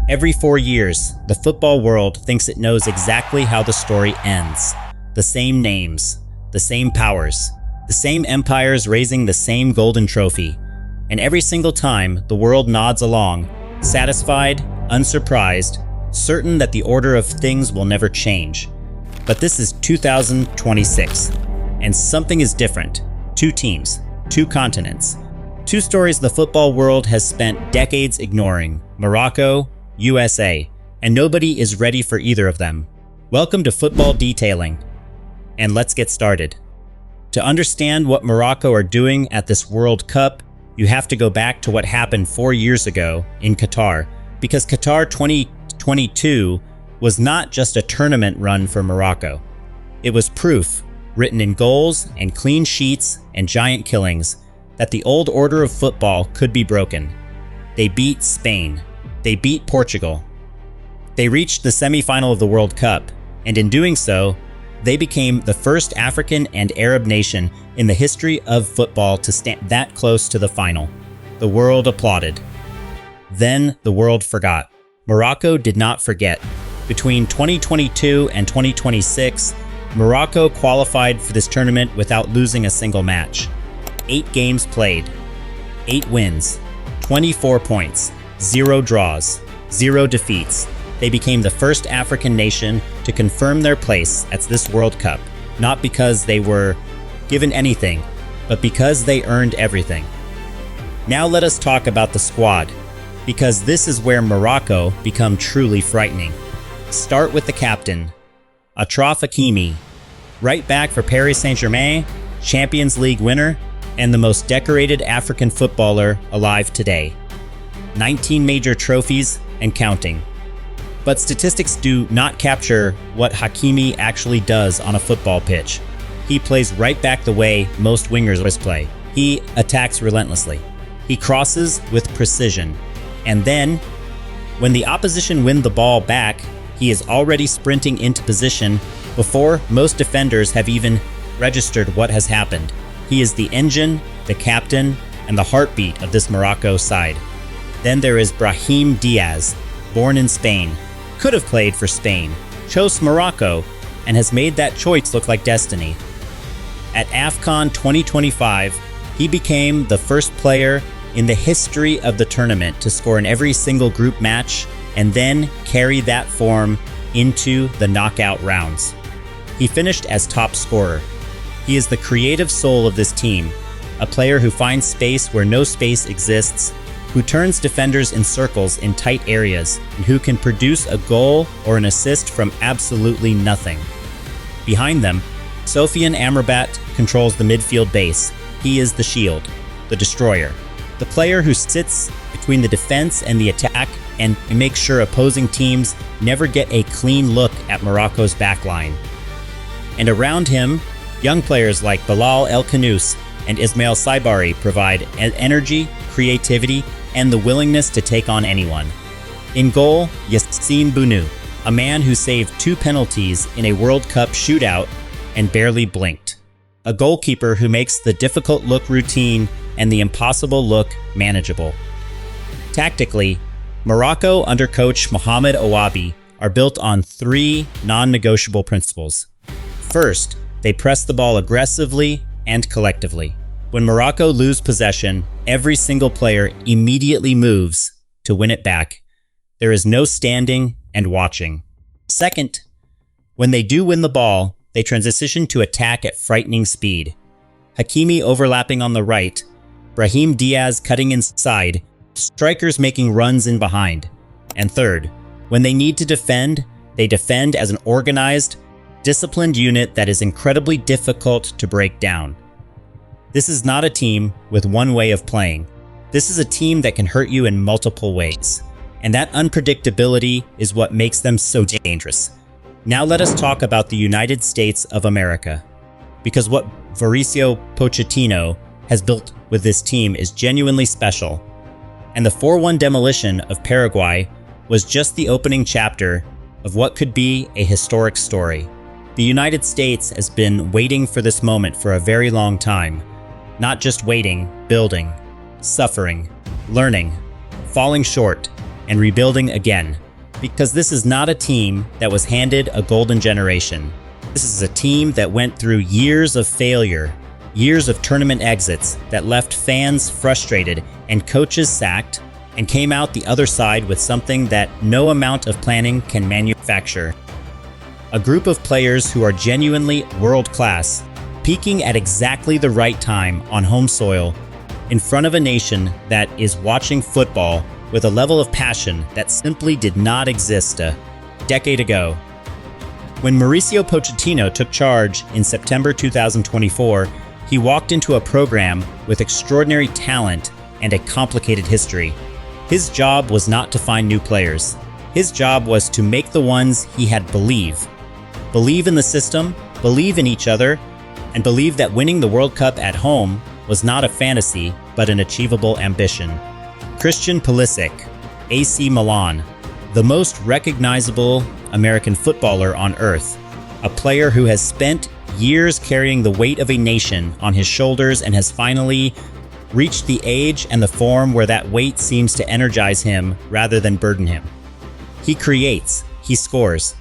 Every 4 years, the football world thinks it knows exactly how the story ends. The same names, the same powers, the same empires raising the same golden trophy. And every single time, the world nods along, satisfied, unsurprised, certain that the order of things will never change. But this is 2026, and something is different. 2 teams, 2 continents, 2 stories the football world has spent decades ignoring: Morocco, USA, and nobody is ready for either of them. Welcome to Football Detailing, and let's get started. To understand what Morocco are doing at this World Cup, you have to go back to what happened 4 years ago in Qatar, because Qatar 2022 was not just a tournament run for Morocco. It was proof, written in goals and clean sheets and giant killings, that the old order of football could be broken. They beat Spain. They beat Portugal. They reached the semi-final of the World Cup, and in doing so, they became the first African and Arab nation in the history of football to stand that close to the final. The world applauded. Then the world forgot. Morocco did not forget. Between 2022 and 2026, Morocco qualified for this tournament without losing a single match. 8 games played, 8 wins, 24 points, 0 draws, 0 defeats. They became the first African nation to confirm their place at this World Cup, not because they were given anything, but because they earned everything. Now let us talk about the squad, because this is where Morocco become truly frightening. Start with the captain, Achraf Hakimi, right back for Paris Saint-Germain, Champions League winner, and the most decorated African footballer alive today. 19 major trophies and counting. But statistics do not capture what Hakimi actually does on a football pitch. He plays right back the way most wingers play. He attacks relentlessly. He crosses with precision. And then, when the opposition win the ball back, he is already sprinting into position before most defenders have even registered what has happened. He is the engine, the captain, and the heartbeat of this Morocco side. Then there is Brahim Diaz, born in Spain, could have played for Spain, chose Morocco, and has made that choice look like destiny. At AFCON 2025, he became the first player in the history of the tournament to score in every single group match and then carry that form into the knockout rounds. He finished as top scorer. He is the creative soul of this team, a player who finds space where no space exists, who turns defenders in circles in tight areas, and who can produce a goal or an assist from absolutely nothing. Behind them, Sofiane Amrabat controls the midfield base. He is the shield, the destroyer, the player who sits between the defense and the attack and makes sure opposing teams never get a clean look at Morocco's backline. And around him, young players like Bilal El Khanous and Ismail Saibari provide energy, creativity, and the willingness to take on anyone. In goal, Yassine Bounou, a man who saved 2 penalties in a World Cup shootout and barely blinked. A goalkeeper who makes the difficult look routine and the impossible look manageable. Tactically, Morocco under coach Mohamed Ouabi are built on 3 non-negotiable principles. First, they press the ball aggressively and collectively. When Morocco lose possession, every single player immediately moves to win it back. There is no standing and watching. Second, when they do win the ball, they transition to attack at frightening speed. Hakimi overlapping on the right, Brahim Diaz cutting inside, strikers making runs in behind. And third, when they need to defend, they defend as an organized, disciplined unit that is incredibly difficult to break down. This is not a team with one way of playing. This is a team that can hurt you in multiple ways. And that unpredictability is what makes them so dangerous. Now let us talk about the United States of America. Because what Mauricio Pochettino has built with this team is genuinely special. And the 4-1 demolition of Paraguay was just the opening chapter of what could be a historic story. The United States has been waiting for this moment for a very long time. Not just waiting, building, suffering, learning, falling short, and rebuilding again. Because this is not a team that was handed a golden generation. This is a team that went through years of failure, years of tournament exits that left fans frustrated and coaches sacked, and came out the other side with something that no amount of planning can manufacture. A group of players who are genuinely world-class, peaking at exactly the right time on home soil, in front of a nation that is watching football with a level of passion that simply did not exist a decade ago. When Mauricio Pochettino took charge in September 2024, he walked into a program with extraordinary talent and a complicated history. His job was not to find new players. His job was to make the ones he had believe. Believe in the system, believe in each other, and believe that winning the World Cup at home was not a fantasy, but an achievable ambition. Christian Pulisic, AC Milan, the most recognizable American footballer on earth, a player who has spent years carrying the weight of a nation on his shoulders and has finally reached the age and the form where that weight seems to energize him rather than burden him. He creates, he scores.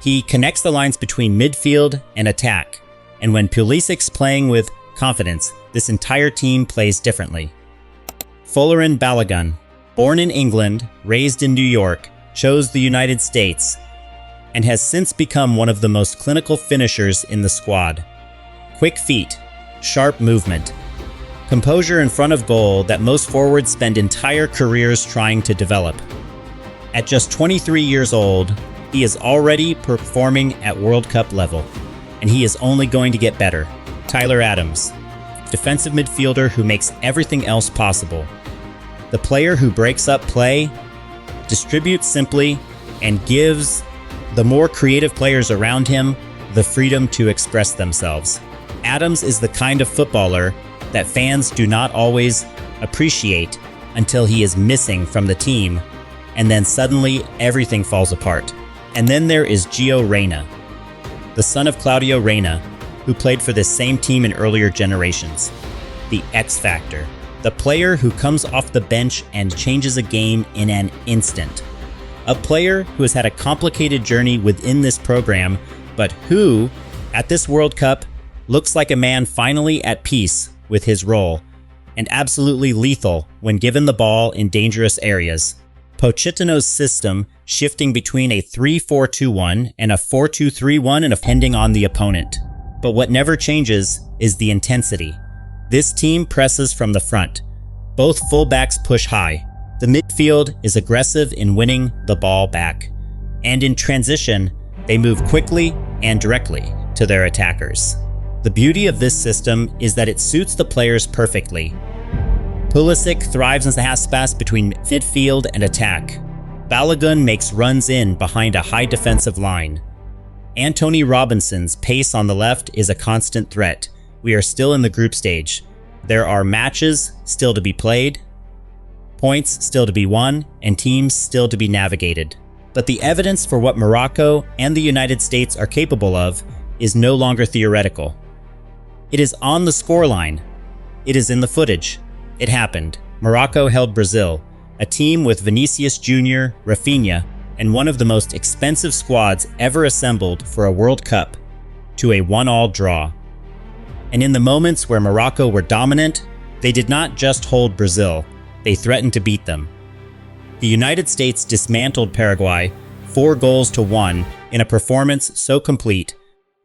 He connects the lines between midfield and attack, and when Pulisic's playing with confidence, this entire team plays differently. Folarin Balogun, born in England, raised in New York, chose the United States, and has since become one of the most clinical finishers in the squad. Quick feet, sharp movement, composure in front of goal that most forwards spend entire careers trying to develop. At just 23 years old, he is already performing at World Cup level, and he is only going to get better. Tyler Adams, defensive midfielder who makes everything else possible. The player who breaks up play, distributes simply, and gives the more creative players around him the freedom to express themselves. Adams is the kind of footballer that fans do not always appreciate until he is missing from the team, and then suddenly everything falls apart. And then there is Gio Reyna, the son of Claudio Reyna, who played for this same team in earlier generations. The X Factor, the player who comes off the bench and changes a game in an instant. A player who has had a complicated journey within this program, but who, at this World Cup, looks like a man finally at peace with his role, and absolutely lethal when given the ball in dangerous areas. Pochettino's system shifting between a 3-4-2-1 and a 4-2-3-1 and depending on the opponent. But what never changes is the intensity. This team presses from the front. Both fullbacks push high. The midfield is aggressive in winning the ball back. And in transition, they move quickly and directly to their attackers. The beauty of this system is that it suits the players perfectly. Pulisic thrives in the half-space between midfield and attack. Balogun makes runs in behind a high defensive line. Antonee Robinson's pace on the left is a constant threat. We are still in the group stage. There are matches still to be played, points still to be won, and teams still to be navigated. But the evidence for what Morocco and the United States are capable of is no longer theoretical. It is on the scoreline. It is in the footage. It happened. Morocco held Brazil, a team with Vinicius Jr., Rafinha, and one of the most expensive squads ever assembled for a World Cup, to a 1-1 draw. And in the moments where Morocco were dominant, they did not just hold Brazil, they threatened to beat them. The United States dismantled Paraguay 4-1 in a performance so complete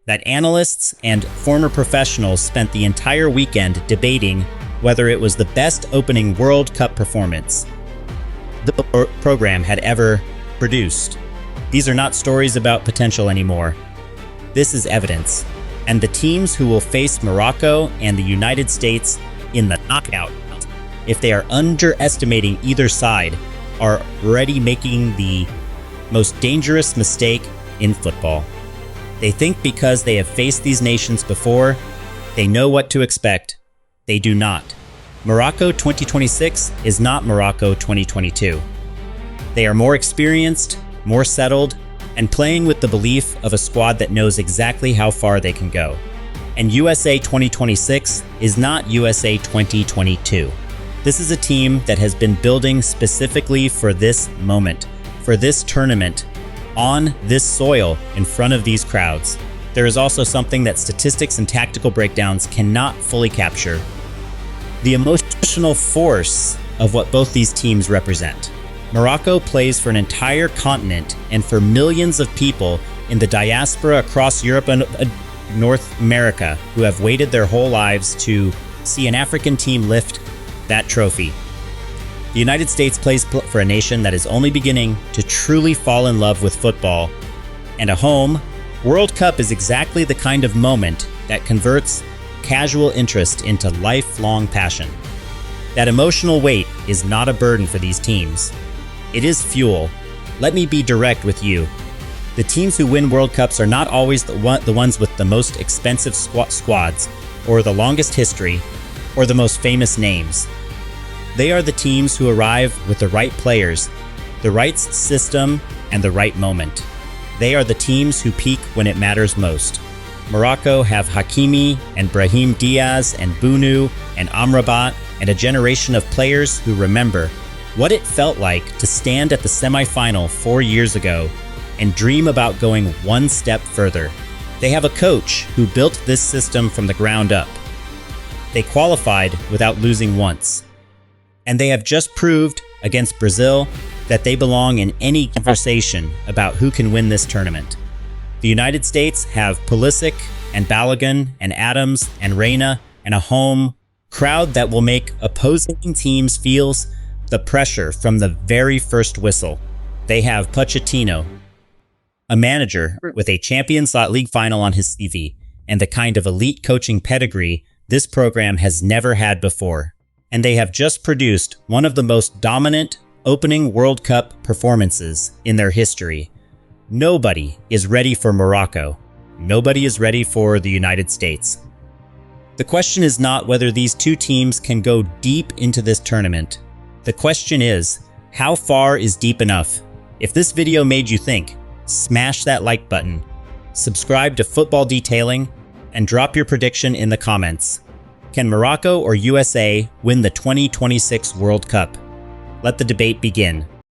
that analysts and former professionals spent the entire weekend debating whether it was the best opening World Cup performance the program had ever produced. These are not stories about potential anymore. This is evidence. And the teams who will face Morocco and the United States in the knockout, if they are underestimating either side, are already making the most dangerous mistake in football. They think because they have faced these nations before, they know what to expect. They do not. Morocco 2026 is not Morocco 2022. They are more experienced, more settled, and playing with the belief of a squad that knows exactly how far they can go. And USA 2026 is not USA 2022. This is a team that has been building specifically for this moment, for this tournament, on this soil, in front of these crowds. There is also something that statistics and tactical breakdowns cannot fully capture: the emotional force of what both these teams represent. Morocco plays for an entire continent and for millions of people in the diaspora across Europe and North America who have waited their whole lives to see an African team lift that trophy. The United States plays for a nation that is only beginning to truly fall in love with football, and a home World Cup is exactly the kind of moment that converts casual interest into lifelong passion. That emotional weight is not a burden for these teams. It is fuel. Let me be direct with you. The teams who win World Cups are not always the ones with the most expensive squads, or the longest history, or the most famous names. They are the teams who arrive with the right players, the right system, and the right moment. They are the teams who peak when it matters most. Morocco have Hakimi and Brahim Diaz and Bunu and Amrabat, and a generation of players who remember what it felt like to stand at the semi-final 4 years ago and dream about going one step further. They have a coach who built this system from the ground up. They qualified without losing once. And they have just proved against Brazil that they belong in any conversation about who can win this tournament. The United States have Pulisic and Balogun and Adams and Reyna and a home crowd that will make opposing teams feel the pressure from the very first whistle. They have Pochettino, a manager with a Champions League final on his CV, and the kind of elite coaching pedigree this program has never had before. And they have just produced one of the most dominant opening World Cup performances in their history. Nobody is ready for Morocco. Nobody is ready for the United States. The question is not whether these two teams can go deep into this tournament. The question is, how far is deep enough? If this video made you think, smash that like button, subscribe to Football Detailing, and drop your prediction in the comments. Can Morocco or USA win the 2026 World Cup? Let the debate begin.